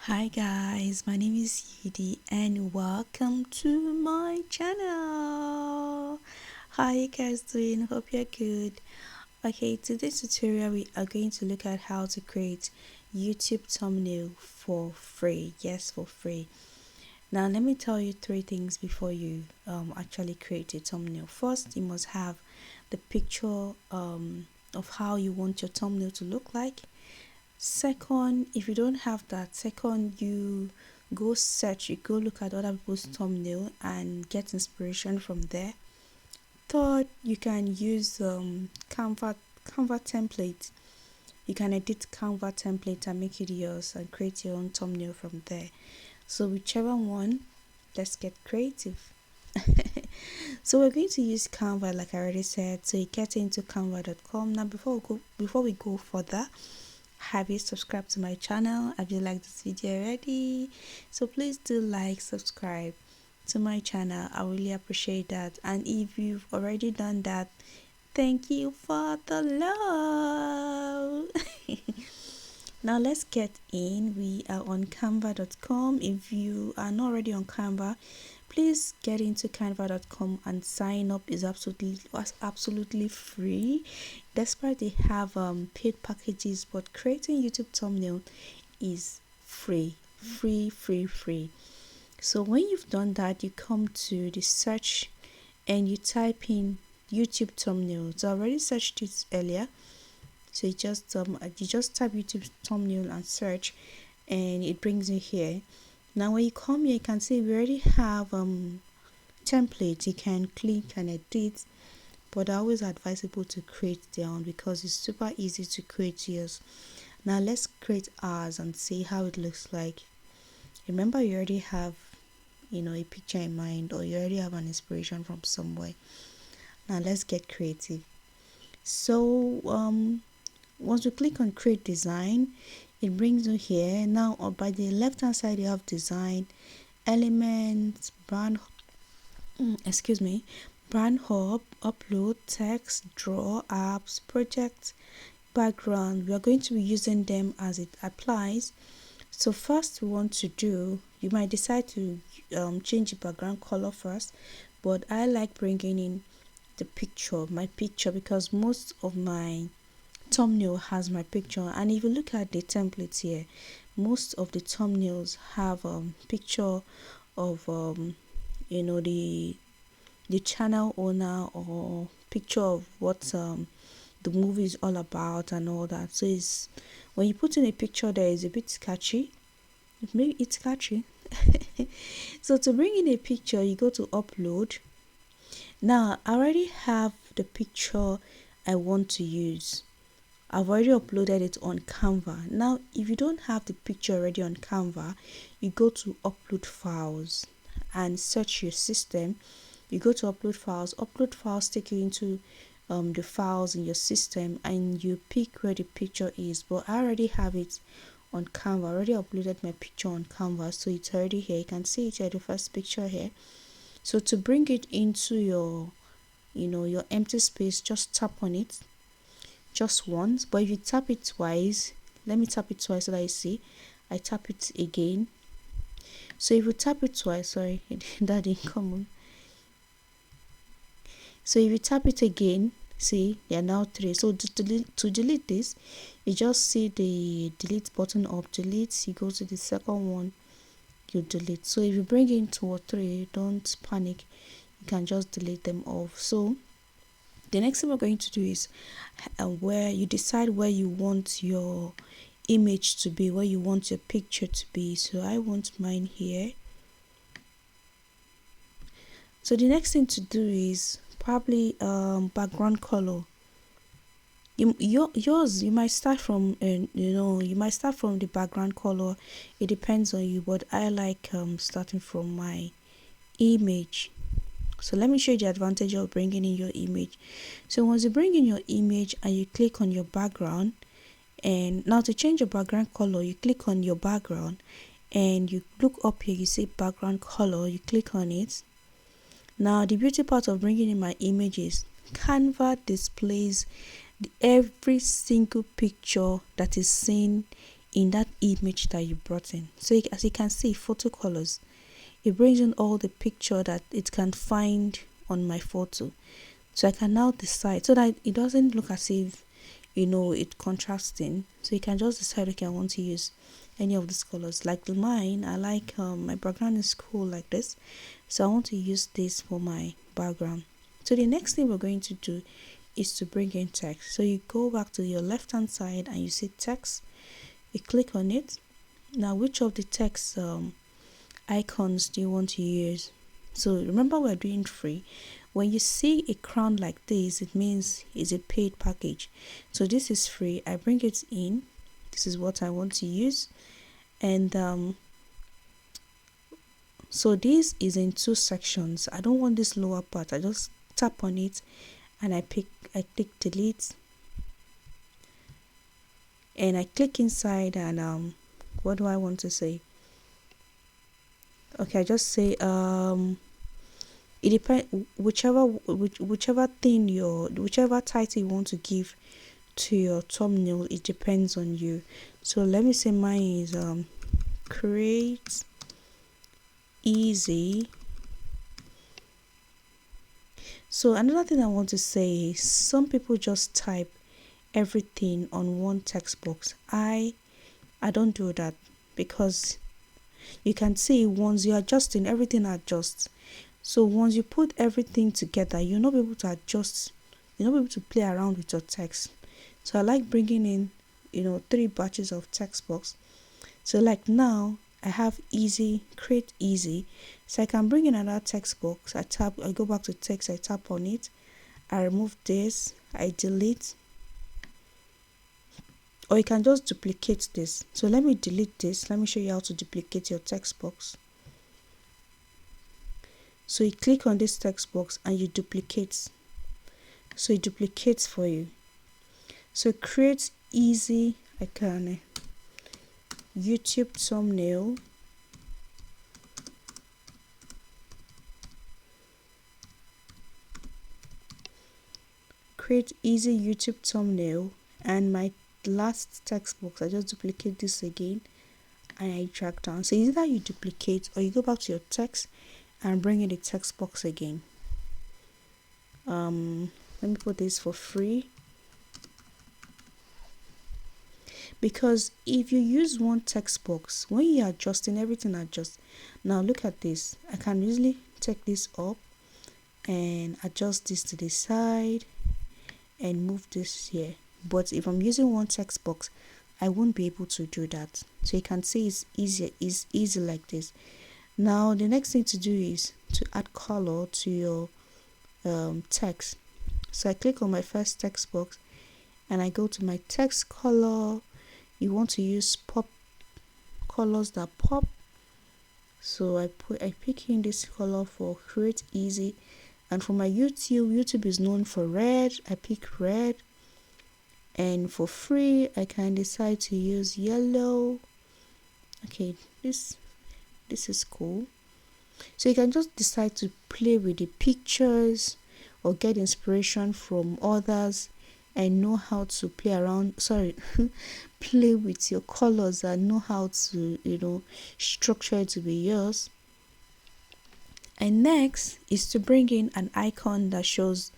Hi guys, my name is Yidi and welcome to my channel. How you guys doing? Hope you're good. Okay, today's tutorial we are going to look at how to create YouTube thumbnail for free. Yes, for free. Now let me tell you three things before you actually create a thumbnail. First, you must have the picture of how you want your thumbnail to look like. Second, if you don't have that, you go search, you go look at other people's thumbnail and get inspiration from there. Third, you can use Canva template. You can edit Canva template and make it yours and create your own thumbnail from there. So whichever one, let's get creative. So we're going to use Canva, like I already said. So you get into canva.com. Now before we go further, have you subscribed to my channel? Have you liked this video already? So please do like, subscribe to my channel. I really appreciate that. And if you've already done that, thank you for the love. Now let's get in. We are on canva.com. If you are not already on Canva, please get into canva.com and sign up. Is absolutely free, despite they have paid packages, but creating YouTube thumbnail is free. So when you've done that, you come to the search and you type in YouTube thumbnail. So I already searched it earlier, so you just type YouTube thumbnail and search, and it brings you here. Now when you come here, you can see we already have templates. You can click and edit, but I always advisable to create their own because it's super easy to create yours. Now let's create ours and see how it looks like. Remember, you already have a picture in mind, or you already have an inspiration from somewhere. Now let's get creative. So once we click on create design, it brings you here. Now by the left hand side, you have design, elements, brand hub, upload, text, draw, apps, project, background. We are going to be using them as it applies. So first, we want to do, you might decide to change the background color first, but I like bringing in the picture, my picture, because most of my thumbnail has my picture. And if you look at the templates here, most of the thumbnails have picture of the channel owner, or picture of what the movie is all about and all that. So it's, when you put in a picture there, is a bit sketchy. Maybe it's catchy. So to bring in a picture, you go to upload. Now I already have the picture I want to use. I've already uploaded it on Canva. Now if you don't have the picture already on Canva, you go to upload files and search your system. You go to upload files take you into the files in your system, and you pick where the picture is. But I already have it on Canva. I already uploaded my picture on Canva, so it's already here. You can see it here, the first picture here. So to bring it into your your empty space, just tap on it just once. But if you tap it twice, let me tap it twice so that you see. I tap it again. So if you tap it twice, sorry, that didn't come on. So if you tap it again, see, there are now 3. So to delete this, you just see the delete button up, delete, you go to the second one, you delete. So if you bring in 2 or 3, don't panic, you can just delete them off. So the next thing we're going to do is where you decide where you want your image to be, where you want your picture to be. So I want mine here. So the next thing to do is probably background color. Yours, you might start from you might start from the background color. It depends on you, but I like starting from my image. So let me show you the advantage of bringing in your image. So once you bring in your image and you click on your background, and now to change your background color, you click on your background and you look up here, you see background color, you click on it. Now the beauty part of bringing in my image is Canva displays every single picture that is seen in that image that you brought in. So as you can see, photo colors, it brings in all the picture that it can find on my photo. So I can now decide so that it doesn't look as if it contrasting. So you can just decide, okay, I want to use any of these colors. Like mine, I like my background is cool like this, so I want to use this for my background. So the next thing we're going to do is to bring in text. So you go back to your left hand side and you see text, you click on it. Now which of the text icons do you want to use? So remember, we're doing free. When you see a crown like this, it means it's a paid package. So this is free. I bring it in. This is what I want to use. And so this is in two sections. I don't want this lower part. I just tap on it and I click delete, and I click inside, and what do I want to say? Okay, I just say it depends, whichever title you want to give to your thumbnail, it depends on you. So let me say mine is create easy. So another thing I want to say is some people just type everything on one text box. I don't do that, because you can see once you're adjusting, everything adjusts. So once you put everything together, you'll not be able to adjust, you'll not be able to play around with your text. So I like bringing in 3 batches of text box. So like now I have easy, create easy, so I can bring in another text box. I go back to text, I tap on it, I remove this, I delete, or you can just duplicate this. So let me delete this. Let me show you how to duplicate your text box. So you click on this text box and you duplicate. So it duplicates for you. So create easy, I can YouTube thumbnail. Create easy YouTube thumbnail, and my last text box, I just duplicate this again and I drag down. So either you duplicate or you go back to your text and bring in the text box again. Let me put this for free, because if you use one text box, when you're adjusting, everything adjusts. Now look at this. I can easily take this up and adjust this to the side and move this here. But if I'm using one text box, I won't be able to do that. So you can see it's easy like this. Now the next thing to do is to add color to your text. So I click on my first text box and I go to my text color. You want to use pop colors that pop. So I pick in this color for create easy, and for my YouTube is known for red. I pick red, and for free I can decide to use yellow. Okay, this is cool. So you can just decide to play with the pictures or get inspiration from others and know how to play around, play with your colors and know how to structure it to be yours. And next is to bring in an icon that shows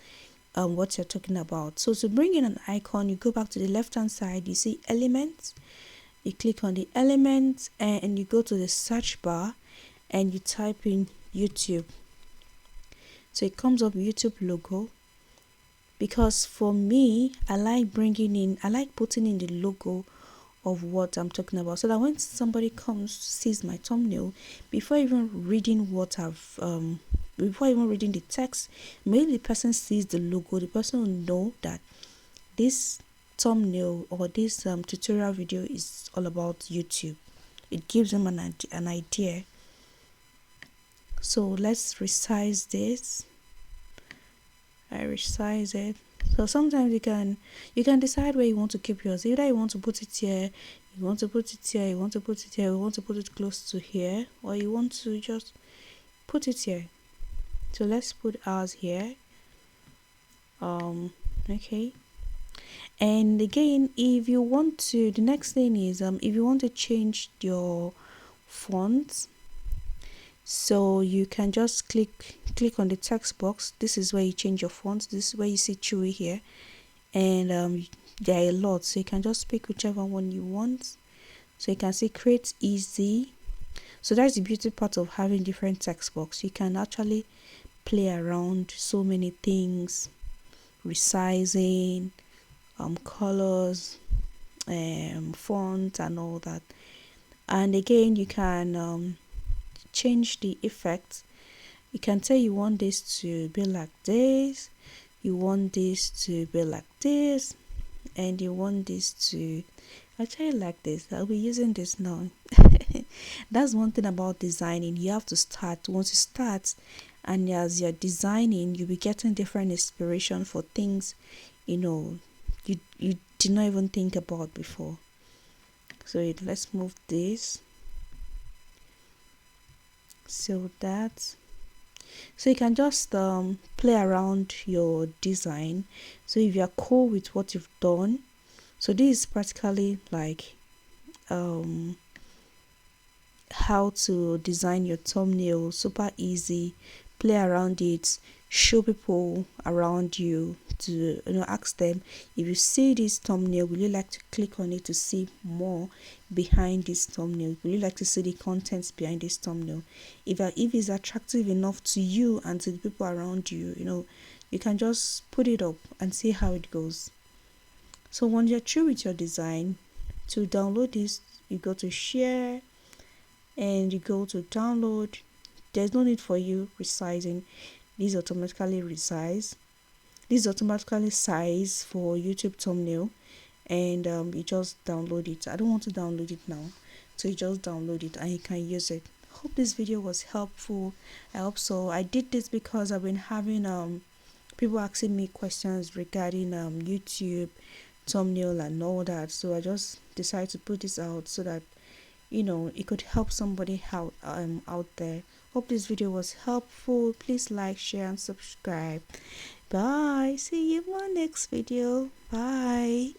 what you're talking about. So to bring in an icon, you go back to the left hand side, you see elements, you click on the elements and you go to the search bar and you type in YouTube. So it comes up YouTube logo, because for me, I like putting in the logo of what I'm talking about, so that when somebody sees my thumbnail, before even reading the text, maybe the person sees the logo, the person will know that this thumbnail or this tutorial video is all about YouTube. It gives them an idea. So let's resize this. I resize it. So sometimes you can decide where you want to keep yours. Either you want to put it here, you want to put it here, you want to put it here, you want to put it close to here, or you want to just put it here. So let's put ours here. Okay. And again, if you want to, the next thing is if you want to change your font, so you can just click on the text box. This is where you change your font. This is where you see Chewy here, and there are a lot, so you can just pick whichever one you want. So you can see create easy. So that's the beauty part of having different text box. You can actually play around so many things, resizing, colors, font and all that. And again, you can change the effect. You can tell you want this to be like this, you want this to be like this, and you want this to actually like this. I'll be using this now. That's one thing about designing. You have to start. Once you start, and as you're designing, you'll be getting different inspiration for things you did not even think about before. So let's move this, so that so you can just play around your design. So if you're cool with what you've done, so this is practically like how to design your thumbnail. Super easy. Play around it, show people around you to ask them, if you see this thumbnail, will you like to click on it to see more behind this thumbnail? Will you like to see the contents behind this thumbnail? If it's attractive enough to you and to the people around you, you can just put it up and see how it goes. So once you're through with your design, to download this, you go to share and you go to download. There's no need for you resizing. This automatically resize. This is automatically size for YouTube thumbnail, and you just download it. I don't want to download it now, so you just download it and you can use it. Hope this video was helpful. I hope so. I did this because I've been having people asking me questions regarding YouTube thumbnail and all that, so I just decided to put this out so that it could help somebody out there. Hope this video was helpful. Please like, share and subscribe. Bye. See you in my next video. Bye.